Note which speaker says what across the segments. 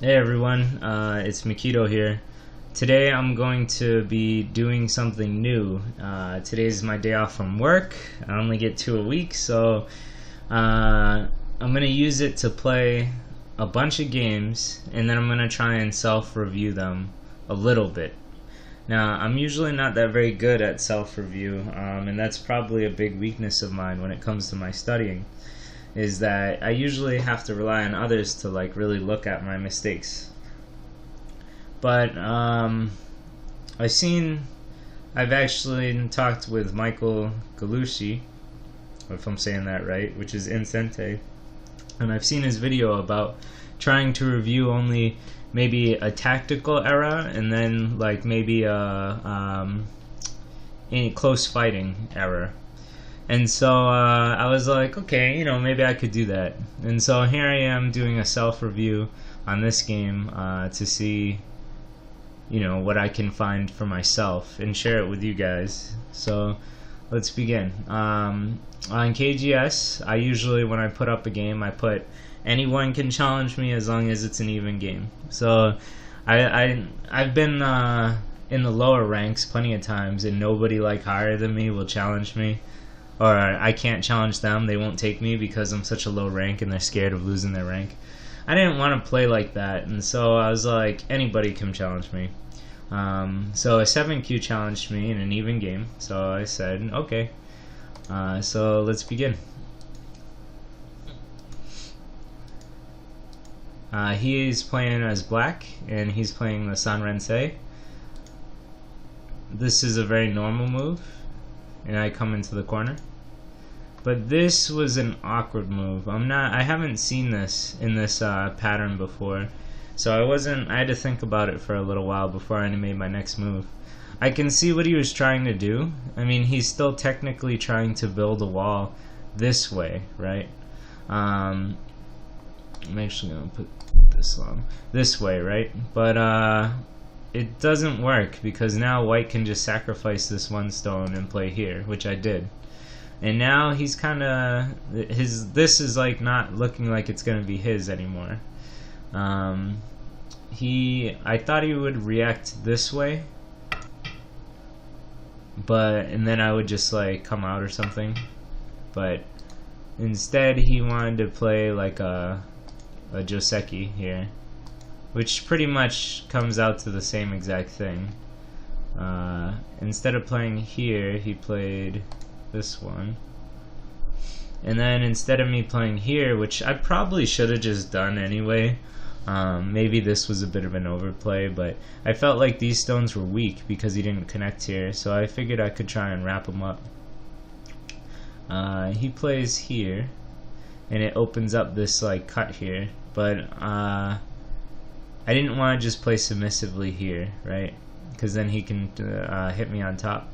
Speaker 1: Hey everyone, it's Makito here. Today I'm going to be doing something new. Today's my day off from work. I only get 2 a week, so I'm going to use it to play a bunch of games, and then I'm going to try and self-review them a little bit. Now, I'm usually not that very good at self-review, and that's probably a big weakness of mine when it comes to my studying, is that I usually have to rely on others to really look at my mistakes. But I've actually talked with Michael Galushi, if I'm saying that right, which is Incente, and I've seen his video about trying to review only maybe a tactical era and then maybe a close fighting era. And so I was like, okay, maybe I could do that. And so here I am doing a self-review on this game to see, what I can find for myself and share it with you guys. So let's begin. On KGS, I usually, when I put up a game, I put anyone can challenge me as long as it's an even game. So I've been in the lower ranks plenty of times, and nobody higher than me will challenge me. Or I can't challenge them, they won't take me because I'm such a low rank and they're scared of losing their rank. I didn't want to play like that, and so I was like, anybody can challenge me. So a 7Q challenged me in an even game, so I said, okay. So let's begin. He is playing as black, and he's playing the Sanrensei. This is a very normal move, and I come into the corner. But this was an awkward move. I haven't seen this in this pattern before, so I had to think about it for a little while before I made my next move. I can see what he was trying to do. I mean, he's still technically trying to build a wall this way, right? I'm actually gonna put this along this way, right? But it doesn't work because now white can just sacrifice this one stone and play here, which I did. And now he's kind of this is not looking like it's gonna be his anymore. I thought he would react this way, and then I would just come out or something. But instead he wanted to play a Joseki here, which pretty much comes out to the same exact thing. Instead of playing here, he played this one. And then instead of me playing here, which I probably should have just done anyway, maybe this was a bit of an overplay, but I felt like these stones were weak because he didn't connect here, so I figured I could try and wrap him up. He plays here, and it opens up this cut here, but I didn't want to just play submissively here, right? Because then he can hit me on top.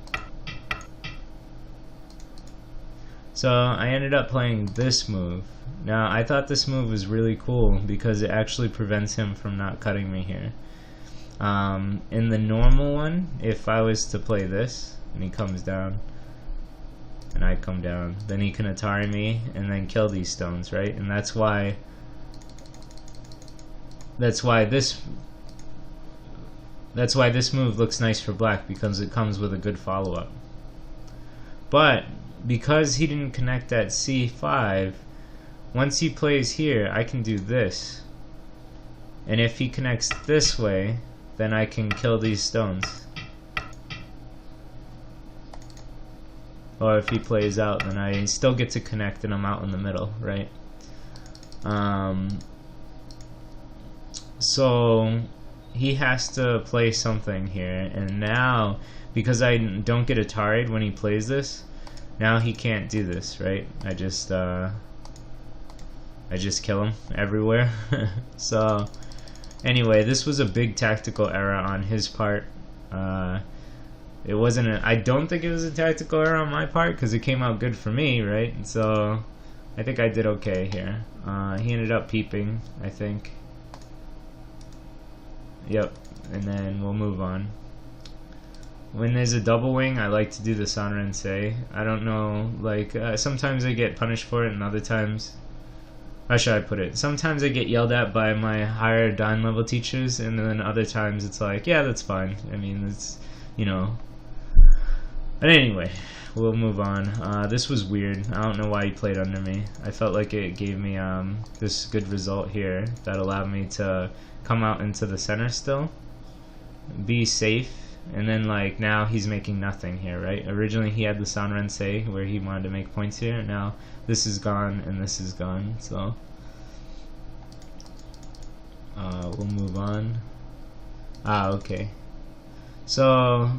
Speaker 1: So I ended up playing this move. Now I thought this move was really cool because it actually prevents him from not cutting me here. In the normal one, if I was to play this and he comes down and I come down, then he can Atari me and then kill these stones, right? And that's why this move looks nice for black, because it comes with a good follow-up. But because he didn't connect at C5, once he plays here, I can do this. And if he connects this way, then I can kill these stones. Or if he plays out, then I still get to connect and I'm out in the middle, right? So he has to play something here, and now, because I don't get Atari'd when he plays this, now he can't do this, right? I just kill him everywhere. So anyway, this was a big tactical error on his part. It wasn't I don't think it was a tactical error on my part because it came out good for me, right? So I think I did okay here. He ended up peeping, I think. Yep, and then we'll move on. When there's a double wing, I like to do the Sanrensei. I don't know, sometimes I get punished for it, and other times how should I put it? Sometimes I get yelled at by my higher Dan level teachers, and then other times it's like, yeah, that's fine. I mean, it's, you know. But anyway, we'll move on. This was weird. I don't know why he played under me. I felt like it gave me this good result here that allowed me to come out into the center still, be safe, and then like now he's making nothing here, right? Originally he had the Sanrensei where he wanted to make points here. Now this is gone and this is gone, so we'll move on. Okay. So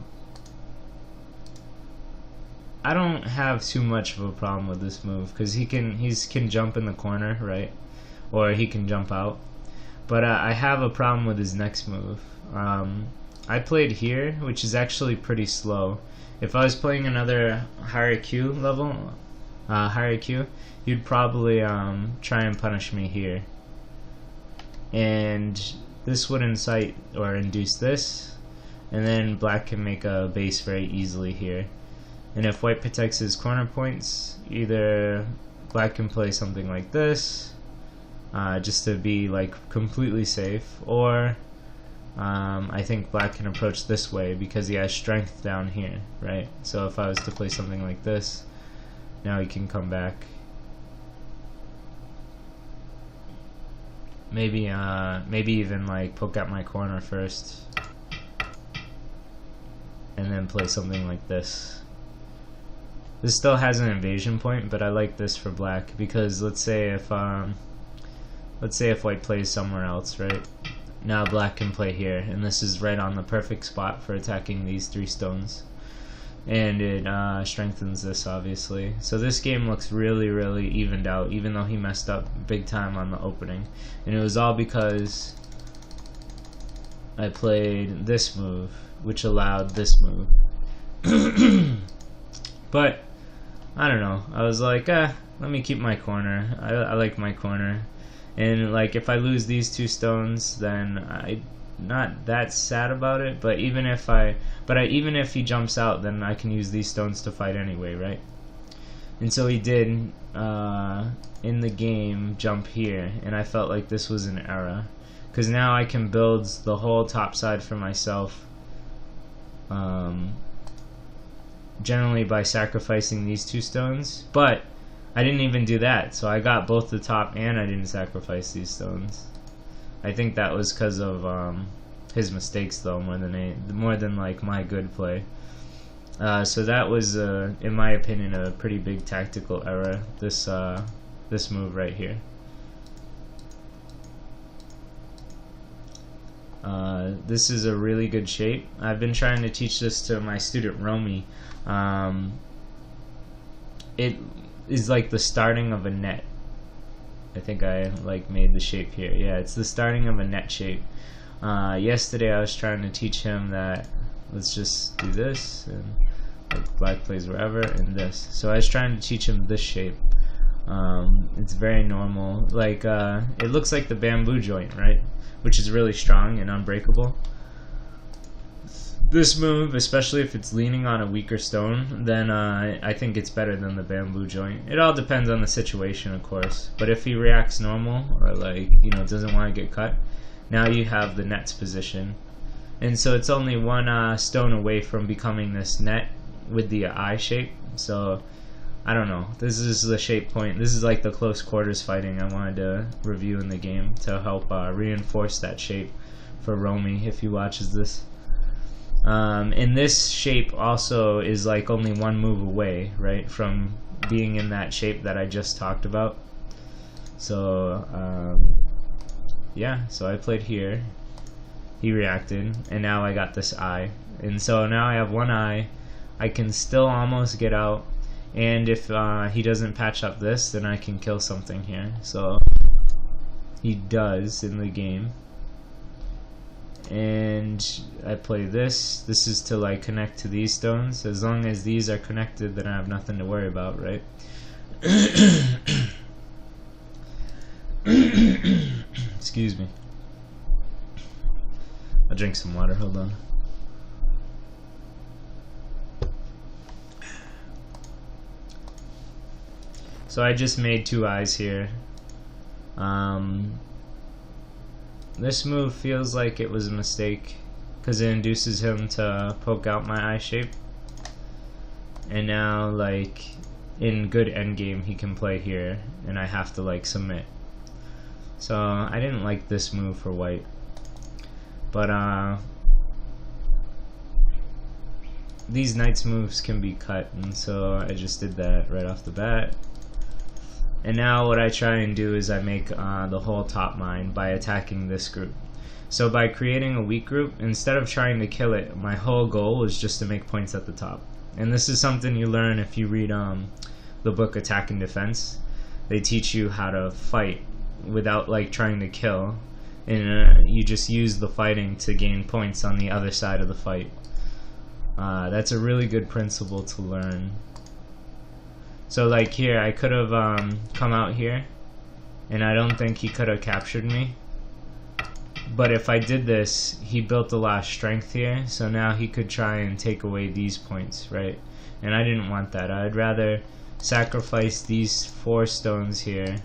Speaker 1: I don't have too much of a problem with this move because he can jump in the corner, right? Or he can jump out. But I have a problem with his next move. I played here, which is actually pretty slow. If I was playing another higher Q level, higher Q, you'd probably try and punish me here. And this would incite or induce this, and then black can make a base very easily here. And if white protects his corner points, either black can play something like this, just to be like completely safe, or I think black can approach this way because he has strength down here, right? So if I was to play something like this, now he can come back. Maybe even like poke at my corner first, and then play something like this. This still has an invasion point, but I like this for black because let's say if white plays somewhere else, right? Now black can play here, and this is right on the perfect spot for attacking these 3 stones. And it strengthens this, obviously. So this game looks really, really evened out, even though he messed up big time on the opening. And it was all because I played this move, which allowed this move. But I don't know. I was like, let me keep my corner. I like my corner. And like if I lose these 2 stones, then I'm not that sad about it. But even if even if he jumps out, then I can use these stones to fight anyway, right? And so he did in the game jump here, and I felt like this was an error because now I can build the whole top side for myself. Generally by sacrificing these 2 stones, but I didn't even do that, so I got both the top and I didn't sacrifice these stones. I think that was because of his mistakes though, more than like my good play. So that was in my opinion a pretty big tactical error, this move right here. This is a really good shape. I've been trying to teach this to my student Romy. It is like the starting of a net. I think I like made the shape here. Yeah, it's the starting of a net shape. Yesterday I was trying to teach him that let's just do this, and like black plays wherever, and this. So I was trying to teach him this shape. It's very normal. Like it looks like the bamboo joint, right? Which is really strong and unbreakable. This move, especially if it's leaning on a weaker stone, then I think it's better than the bamboo joint. It all depends on the situation, of course. But if he reacts normal, or like, you know, doesn't want to get cut, now you have the net's position. And so it's only 1 stone away from becoming this net with the eye shape. So I don't know. This is the shape point. This is like the close quarters fighting I wanted to review in the game to help reinforce that shape for Romy if he watches this. And this shape also is like only 1 move away, right, from being in that shape that I just talked about. So yeah, so I played here, he reacted, and now I got this eye, and so now I have 1 eye. I can still almost get out, and if he doesn't patch up this, then I can kill something here. So he does in the game. And I play this. This is to like connect to these stones. As long as these are connected, then I have nothing to worry about, right? Excuse me. I'll drink some water, hold on. So I just made 2 eyes here. This move feels like it was a mistake because it induces him to poke out my eye shape, and now like in good endgame he can play here and I have to like submit. So I didn't like this move for white, but these knight's moves can be cut, and so I just did that right off the bat. And now what I try and do is I make the whole top mine by attacking this group. So by creating a weak group, instead of trying to kill it, my whole goal was just to make points at the top. And this is something you learn if you read the book Attack and Defense. They teach you how to fight without like trying to kill, and you just use the fighting to gain points on the other side of the fight. That's a really good principle to learn. So like here, I could have come out here, and I don't think he could have captured me. But if I did this, he built a lot of strength here, so now he could try and take away these points, right? And I didn't want that. I'd rather sacrifice these 4 stones here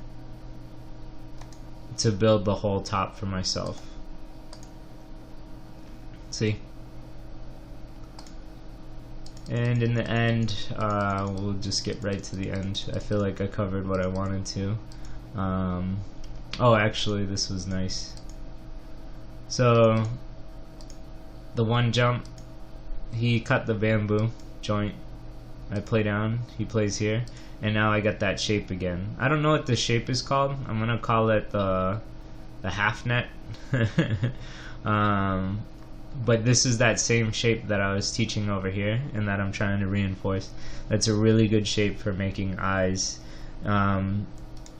Speaker 1: to build the whole top for myself. See? And in the end, we'll just get right to the end. I feel like I covered what I wanted to. Oh, actually, this was nice. So, the one jump, he cut the bamboo joint. I play down, he plays here, and now I got that shape again. I don't know what this shape is called. I'm gonna call it the half net. But this is that same shape that I was teaching over here and that I'm trying to reinforce. That's a really good shape for making eyes,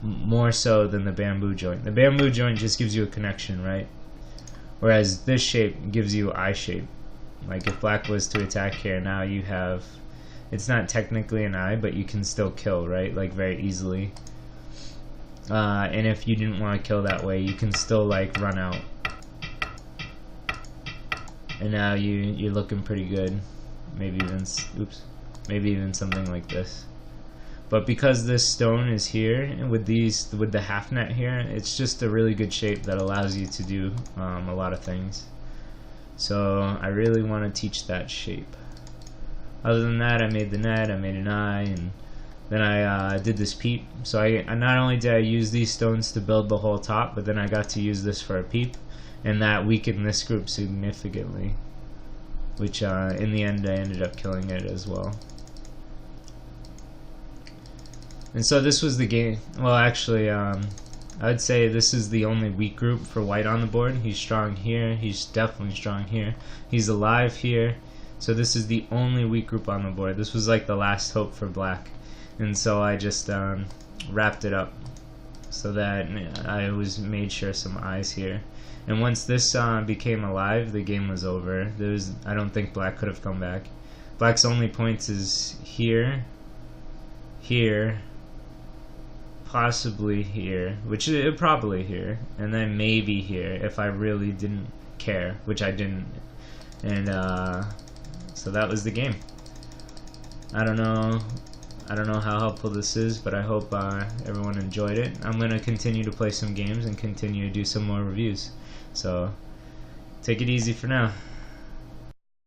Speaker 1: more so than the bamboo joint. The bamboo joint just gives you a connection, right? Whereas this shape gives you eye shape. Like if black was to attack here, now you have, it's not technically an eye, but you can still kill, right? Like very easily. And if you didn't want to kill that way, you can still like run out. And now you're looking pretty good. Maybe even, oops, maybe even something like this. But because this stone is here with the half net here, it's just a really good shape that allows you to do a lot of things. So I really want to teach that shape. Other than that, I made the net, I made an eye, and then I did this peep. So I not only did I use these stones to build the whole top, but then I got to use this for a peep. And that weakened this group significantly, which in the end I ended up killing it as well. And so this was the game. Well, actually, I would say this is the only weak group for white on the board. He's strong here. He's definitely strong here. He's alive here. So this is the only weak group on the board. This was like the last hope for black. And so I just wrapped it up so that I made sure some eyes here. And once this became alive, the game was over. I don't think black could have come back. Black's only points is here, here, possibly here, which is probably here, and then maybe here if I really didn't care, which I didn't. And so that was the game. I don't know how helpful this is, but I hope everyone enjoyed it. I'm gonna continue to play some games and continue to do some more reviews. So take it easy for now.